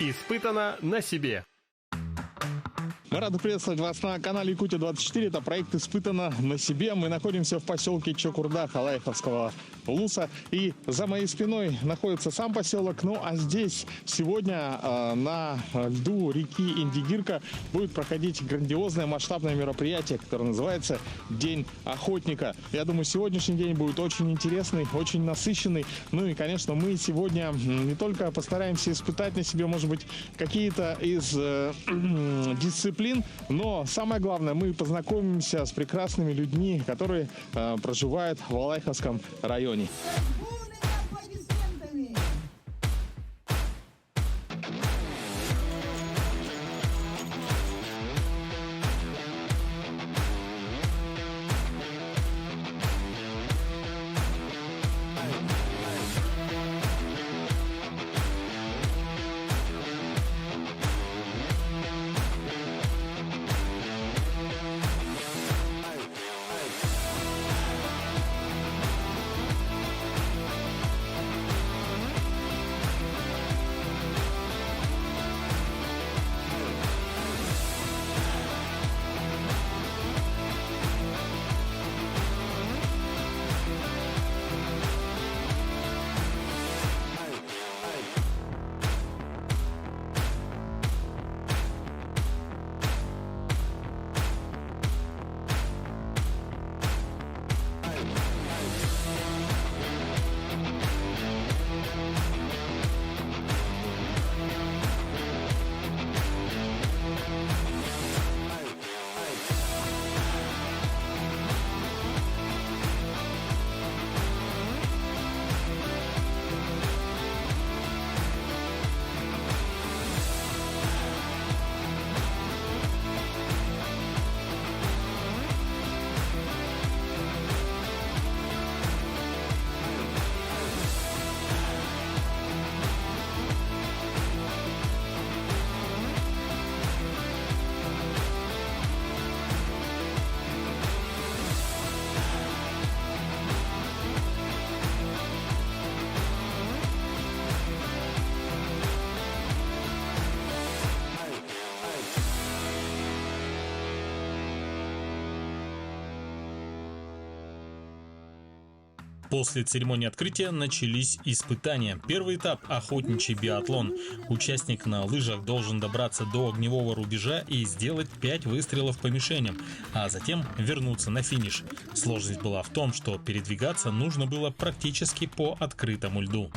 Испытано на себе. Мы рады приветствовать вас на канале Якутия-24. Это проект «Испытано на себе». Мы находимся в поселке Чокурда Халайховского улуса. И за моей спиной находится сам поселок. Ну а здесь сегодня на льду реки Индигирка будет проходить грандиозное масштабное мероприятие, которое называется «День охотника». Я думаю, сегодняшний день будет очень интересный, очень насыщенный. Ну и, конечно, мы сегодня не только постараемся испытать на себе, может быть, какие-то из дисциплин, но самое главное, мы познакомимся с прекрасными людьми, которые проживают в Алайховском районе. После церемонии открытия начались испытания. Первый этап – охотничий биатлон. Участник на лыжах должен добраться до огневого рубежа и сделать 5 выстрелов по мишеням, а затем вернуться на финиш. Сложность была в том, что передвигаться нужно было практически по открытому льду.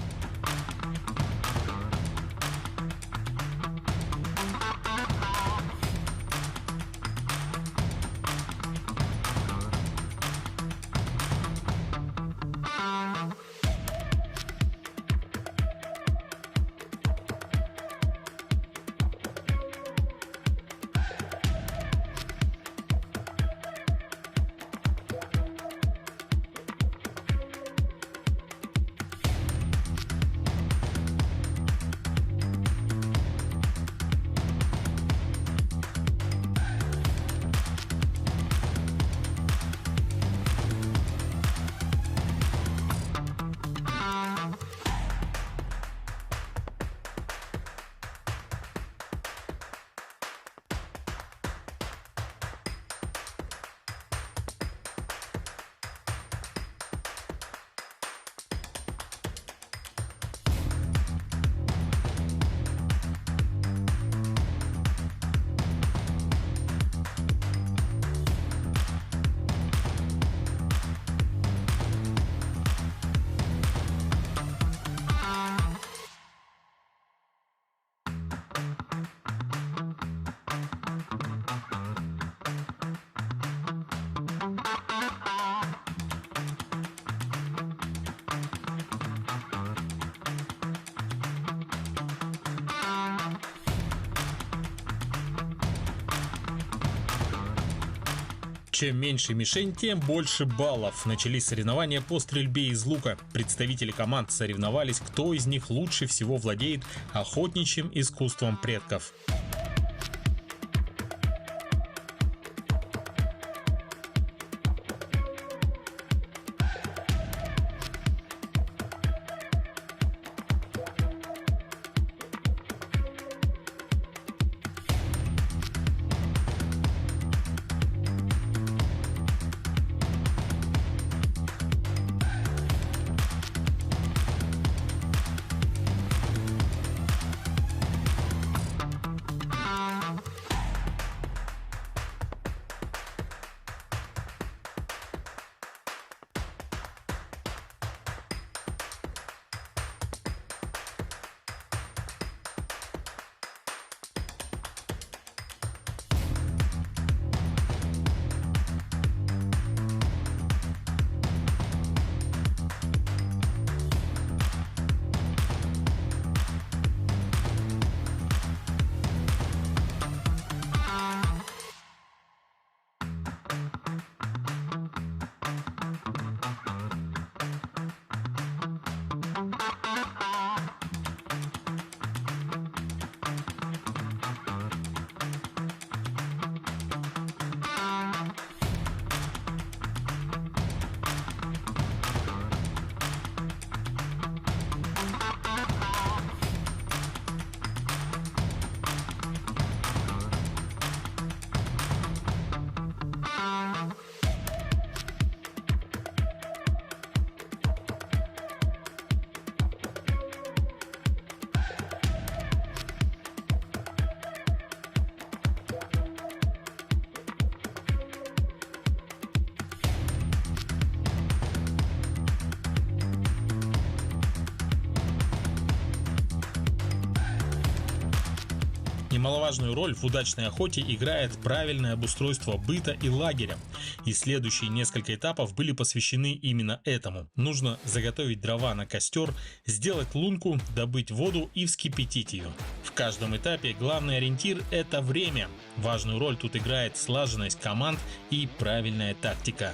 Чем меньше мишень, тем больше баллов. Начались соревнования по стрельбе из лука. Представители команд соревновались, кто из них лучше всего владеет охотничьим искусством предков. Немаловажную роль в удачной охоте играет правильное обустройство быта и лагеря. И следующие несколько этапов были посвящены именно этому. Нужно заготовить дрова на костер, сделать лунку, добыть воду и вскипятить ее. В каждом этапе главный ориентир – это время. Важную роль тут играет слаженность команд и правильная тактика.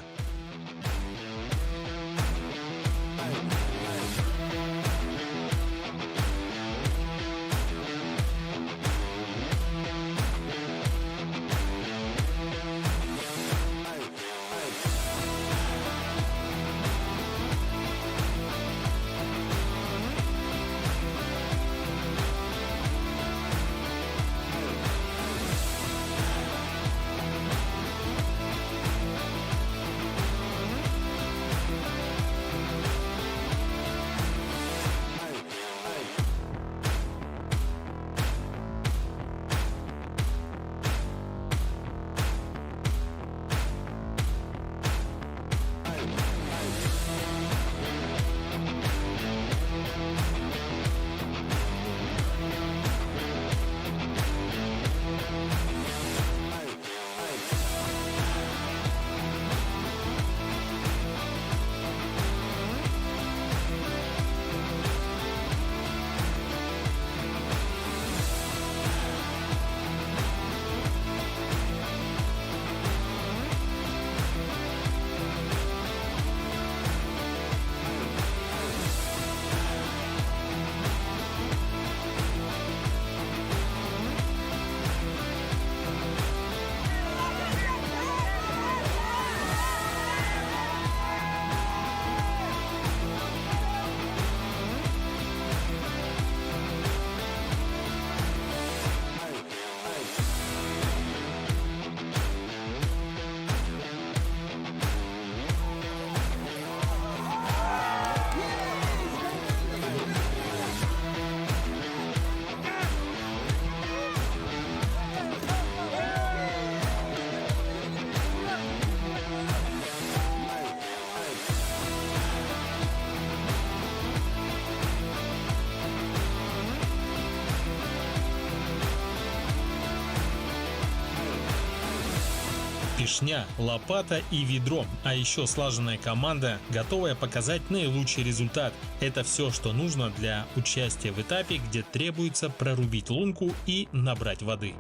Пишня, лопата и ведро, а еще слаженная команда, готовая показать наилучший результат. Это все, что нужно для участия в этапе, где требуется прорубить лунку и набрать воды.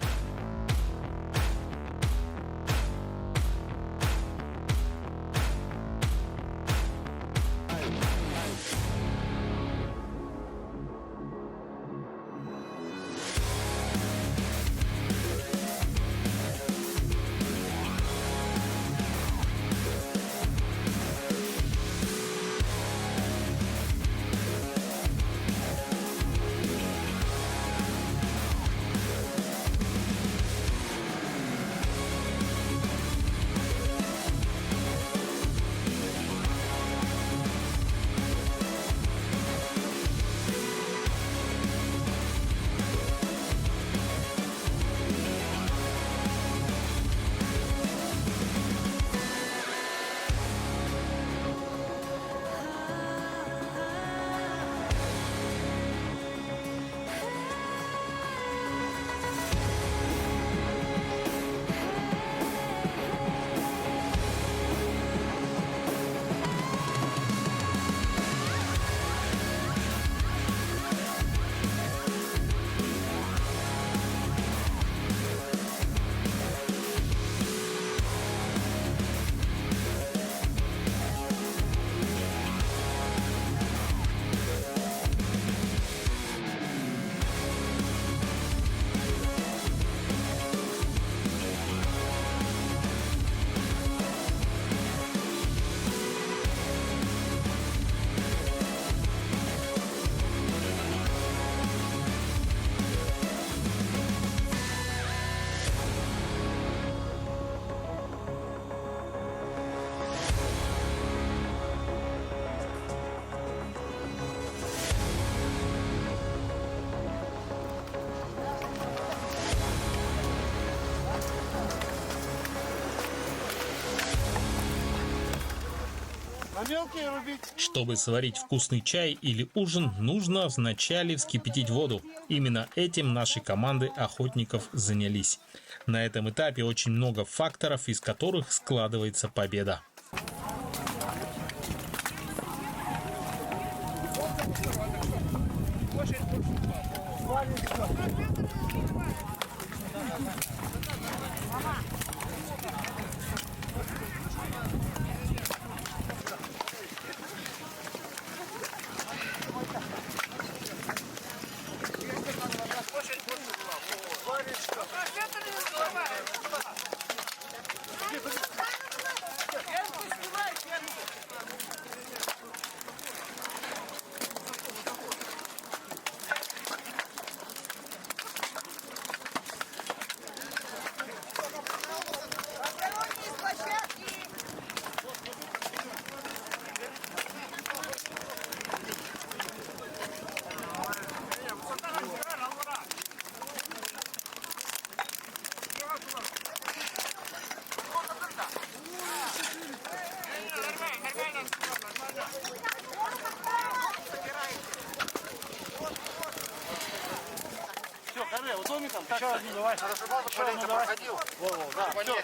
Чтобы сварить вкусный чай или ужин, нужно вначале вскипятить воду. Именно этим наши команды охотников занялись. На этом этапе очень много факторов, из которых складывается победа.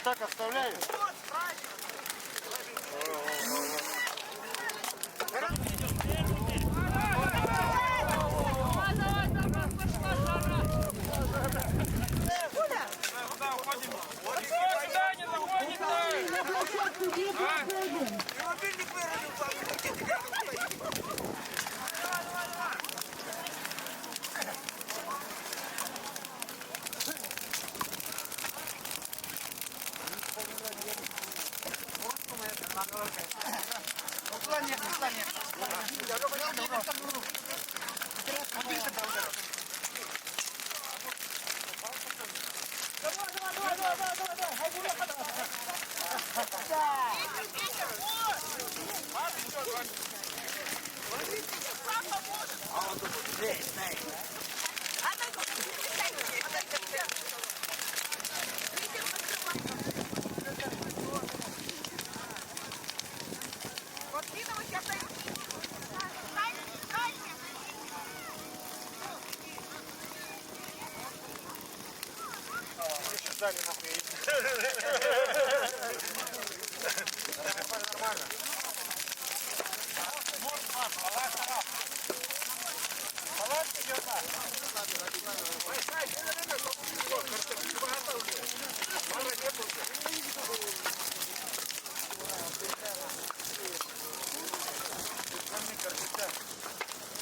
Так оставляю.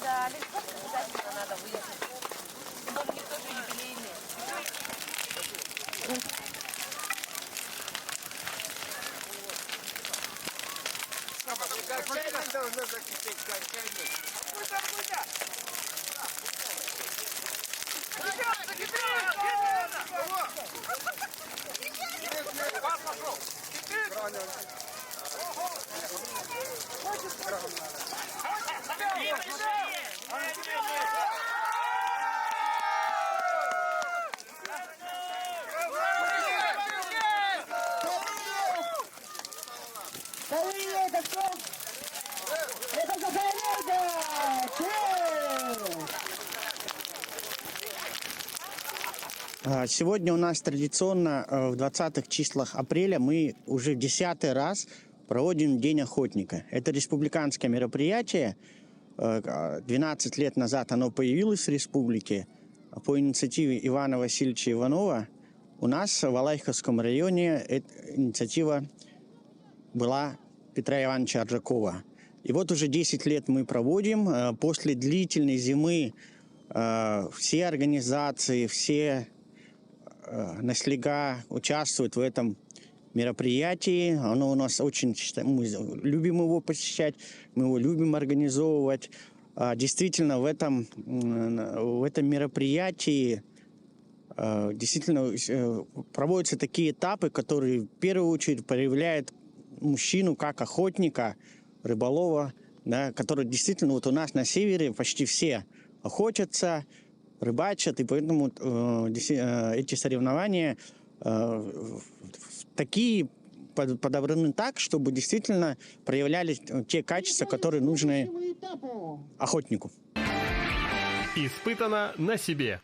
Да, легко обязательно надо выехать. Тем более у них тоже юбилейные. Должна закипеть, как Сегодня у нас традиционно в 20-х числах апреля мы уже в 10-й раз проводим День охотника. Это республиканское мероприятие. 12 лет назад оно появилось в республике по инициативе Ивана Васильевича Иванова. У нас в Алайховском районе эта инициатива была Петра Ивановича Аржакова. И вот уже 10 лет мы проводим. После длительной зимы все организации, все наслега участвуют в этом мероприятии. Оно у нас очень... Мы любим его посещать, мы его любим организовывать. Действительно, в этом мероприятии действительно проводятся такие этапы, которые в первую очередь проявляют мужчину как охотника, рыболова, да, который действительно вот у нас на севере почти все охотятся, рыбачат, и поэтому эти соревнования такие подобраны так, чтобы действительно проявлялись те качества, которые нужны охотнику. Испытано на себе.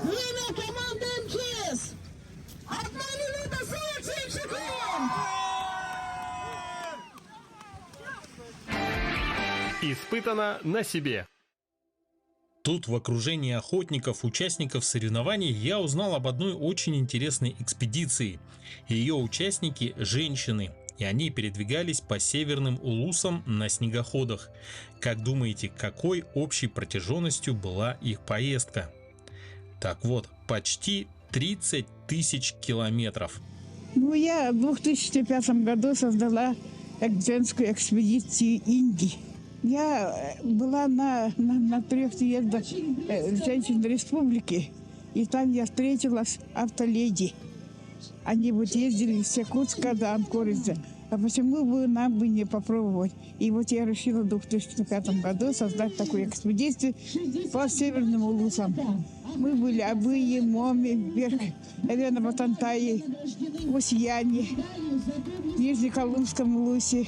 Время команды МЧС! 1 минута 47 секунд! Испытано на себе. Тут в окружении охотников, участников соревнований, я узнал об одной очень интересной экспедиции. Ее участники – женщины, и они передвигались по северным улусам на снегоходах. Как думаете, какой общей протяженностью была их поездка? Так вот, почти 30 тысяч километров. Ну, я в 2005 году создала женскую экспедицию Индии. Я была на 3 съездах женщин республики, и там я встретила с автоледи. Они вот ездили из Якутска до Анкориджа. А почему бы нам бы не попробовать? И вот я решила в 2005 году создать такую экспедицию по северным улусам. Мы были Абыи, Моми, вверх, Батантае, Усияне, Нижнеколымском улусе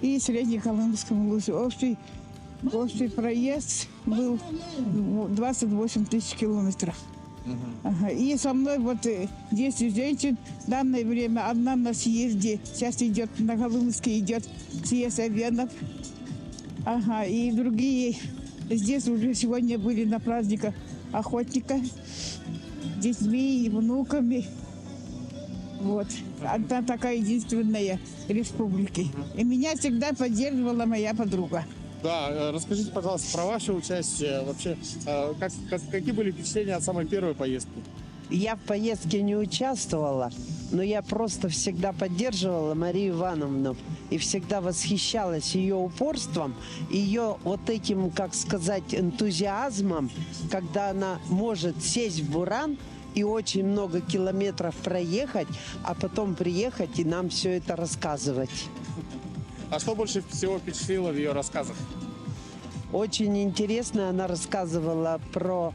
и Среднеколымском улусе. Общий проезд был 28 тысяч километров. Ага. И со мной вот 10 женщин в данное время. Одна на съезде, сейчас идет на Колымске, идет съезд Авенов. Ага. И другие здесь уже сегодня были на праздниках охотника с детьми и внуками. Вот. Одна такая единственная республика. И меня всегда поддерживала моя подруга. Да, расскажите, пожалуйста, про ваше участие. Вообще, какие были впечатления от самой первой поездки? Я в поездке не участвовала, но я просто всегда поддерживала Марию Ивановну и всегда восхищалась ее упорством, ее вот этим, как сказать, энтузиазмом, когда она может сесть в буран и очень много километров проехать, а потом приехать и нам все это рассказывать. А что больше всего впечатлило в ее рассказах? Очень интересно она рассказывала про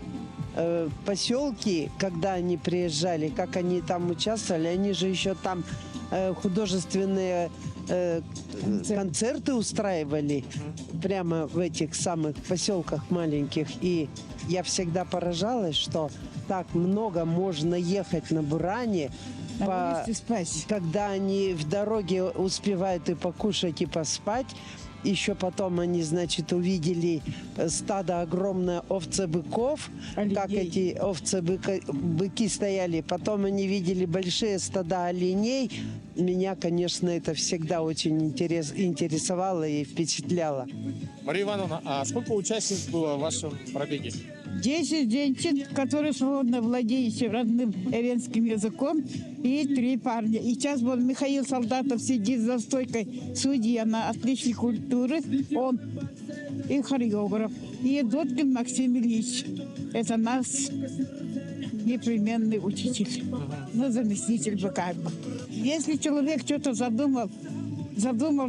поселки, когда они приезжали, как они там участвовали. Они же еще там художественные концерты устраивали прямо в этих самых поселках маленьких. И я всегда поражалась, что так много можно ехать на буране, когда они в дороге успевают и покушать, и поспать. Еще потом они, значит, увидели стадо огромное овцы-быков, как эти овцы-быки стояли. Потом они видели большие стада оленей. Меня, конечно, это всегда очень интересовало и впечатляло. Мария Ивановна, а сколько участниц было в вашем пробеге? 10 женщин, которые свободно владеют родным эвенским языком, и 3 парня. И сейчас вот Михаил Солдатов сидит за стойкой судья на отличной культуры, он и хореограф. И Доткин Максим Ильич. Это наш непременный учитель. Ну, заместитель бы как бы. Если человек что-то задумал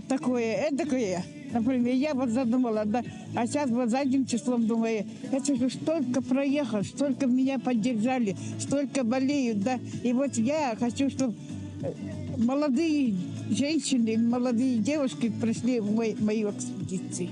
такое, эдакое, например, я вот задумала, да, а сейчас вот задним числом думаю, это же столько проехал, столько меня поддержали, столько болеют, да, и вот я хочу, чтобы молодые женщины, молодые девушки пришли в мою экспедицию.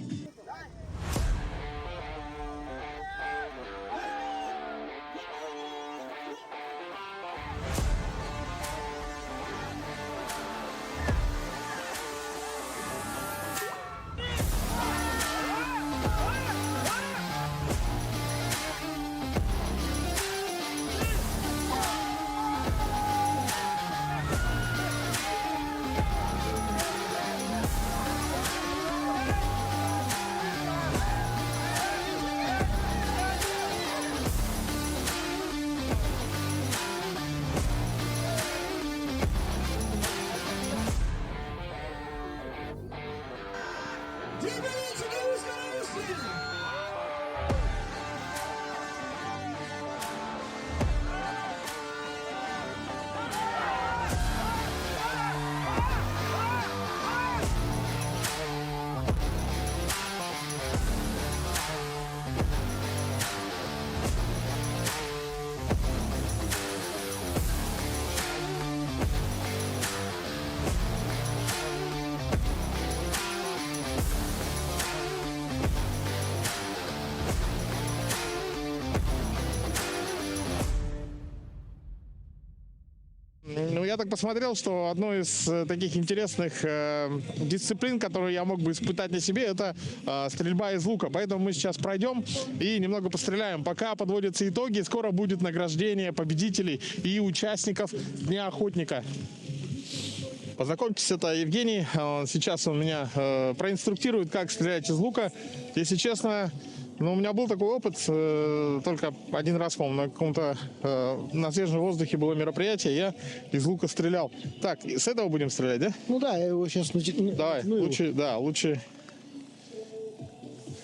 Ну, я так посмотрел, что одной из таких интересных дисциплин, которую я мог бы испытать на себе, это стрельба из лука. Поэтому мы сейчас пройдем и немного постреляем. Пока подводятся итоги, скоро будет награждение победителей и участников Дня охотника. Познакомьтесь, это Евгений. Сейчас он меня проинструктирует, как стрелять из лука. Если честно, ну, у меня был такой опыт, только один раз, по-моему, на каком-то на свежем воздухе было мероприятие, я из лука стрелял. Так, с этого будем стрелять, да? Ну да, я его сейчас... Давай, лучше, да, лучше.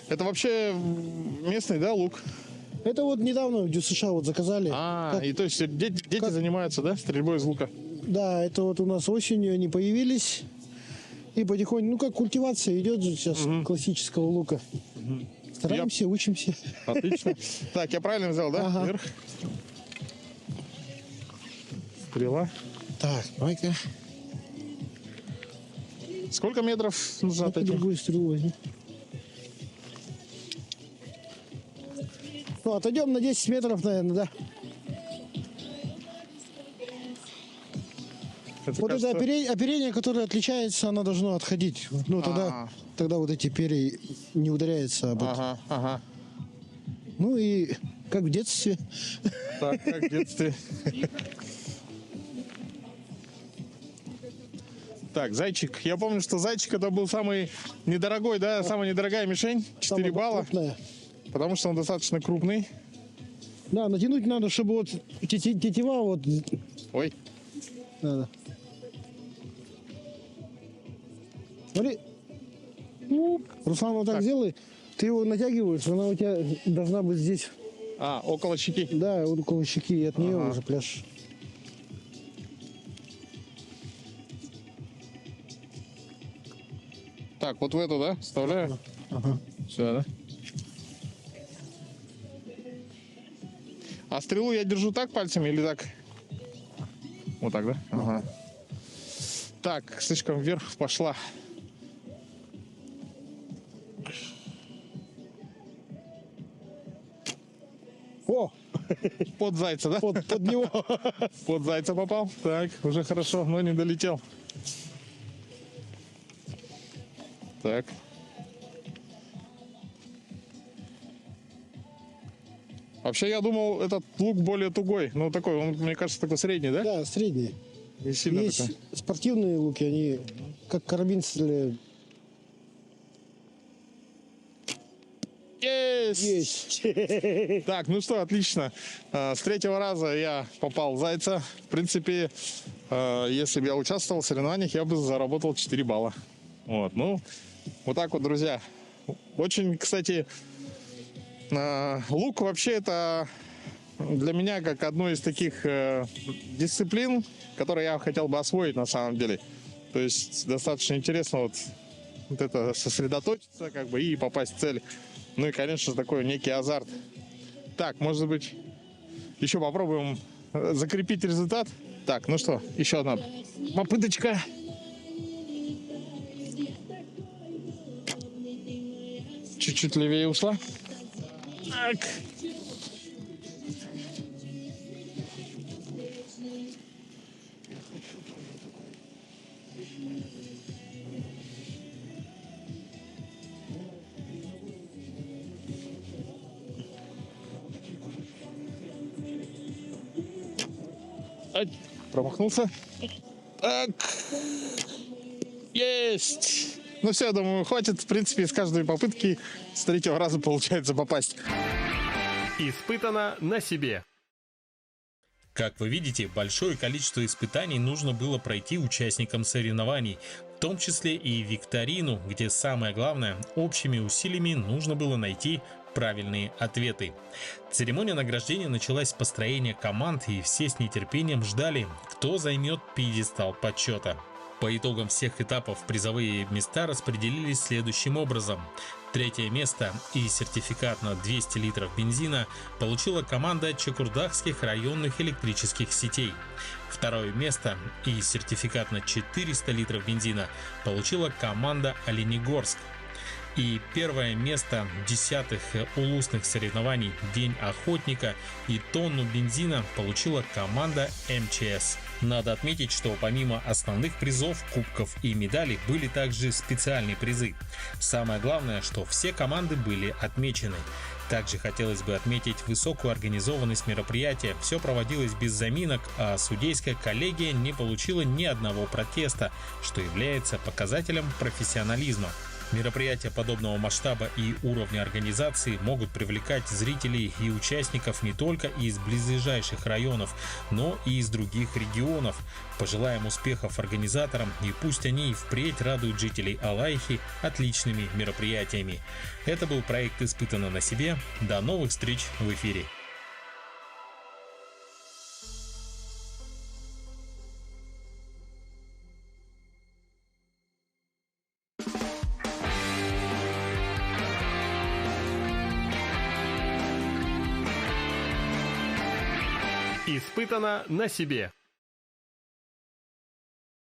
Это вообще местный, да, лук? Это вот недавно в США вот заказали. И то есть дети занимаются, да, стрельбой из лука? Да, это вот у нас осенью они появились. И потихоньку, ну как культивация идет же сейчас классического лука. Стараемся, учимся. Отлично. Так, я правильно взял, да? Ага. Вверх. Стрела. Так, давай-ка. Сколько метров нужно отойти? Другую стрелу возьми. Ну, отойдем на 10 метров, наверное, да. Это, вот кажется... это оперение, которое отличается, оно должно отходить. Ну, тогда вот эти перья не ударяются об это. Ага. Ну и как в детстве. Так, как в детстве. Так, зайчик. Я помню, что зайчик это был самый недорогой, да, самая недорогая мишень. 4 балла. Крупная. Потому что он достаточно крупный. Да, натянуть надо, чтобы вот тетива вот... Ой. Надо. Смотри. Руслан, вот так сделай. Ты его натягиваешь, она у тебя должна быть здесь. Около щеки. Да, вот около щеки, и от нее уже пляж. Так, вот в эту, да, вставляю? Ага. Все, да? А стрелу я держу так пальцами или так? Вот так, да? Ага. Так, слишком вверх пошла. О! Под зайца, да? Под него. Под зайца попал. Так, уже хорошо, но не долетел. Так. Вообще, я думал, этот лук более тугой. Ну, такой, он, мне кажется, такой средний, да? Да, средний. Не сильно Есть такой. спортивные луки, они как карабин стреляют. Есть! Так, ну что, отлично. С 3-го раза я попал в зайца. В принципе, если бы я участвовал в соревнованиях, я бы заработал 4 балла. Вот, ну, вот так вот, друзья. Очень, кстати, лук вообще это для меня как одну из таких дисциплин, которые я хотел бы освоить на самом деле. То есть достаточно интересно вот это сосредоточиться как бы и попасть в цель. Ну и, конечно же, такой некий азарт. Так, может быть, еще попробуем закрепить результат. Так, ну что, еще одна попыточка. Чуть-чуть левее ушла. Так. Ай, промахнулся. Так. Есть. Ну все, думаю, хватит. В принципе, с каждой попытки с 3-го раза получается попасть. Испытано на себе. Как вы видите, большое количество испытаний нужно было пройти участникам соревнований, в том числе и викторину, где самое главное, общими усилиями нужно было найти правильные ответы. Церемония награждения началась с построения команд, и все с нетерпением ждали, кто займет пьедестал почета. По итогам всех этапов призовые места распределились следующим образом. 3-е место и сертификат на 200 литров бензина получила команда Чекурдахских районных электрических сетей. 2-е место и сертификат на 400 литров бензина получила команда Оленегорск. И 1-е место 10-х улусных соревнований «День охотника» и тонну бензина получила команда МЧС. Надо отметить, что помимо основных призов, кубков и медалей были также специальные призы. Самое главное, что все команды были отмечены. Также хотелось бы отметить высокую организованность мероприятия. Все проводилось без заминок, а судейская коллегия не получила ни одного протеста, что является показателем профессионализма. Мероприятия подобного масштаба и уровня организации могут привлекать зрителей и участников не только из близлежащих районов, но и из других регионов. Пожелаем успехов организаторам, и пусть они и впредь радуют жителей Алайхи отличными мероприятиями. Это был проект «Испытано на себе». До новых встреч в эфире. Испытано на себе.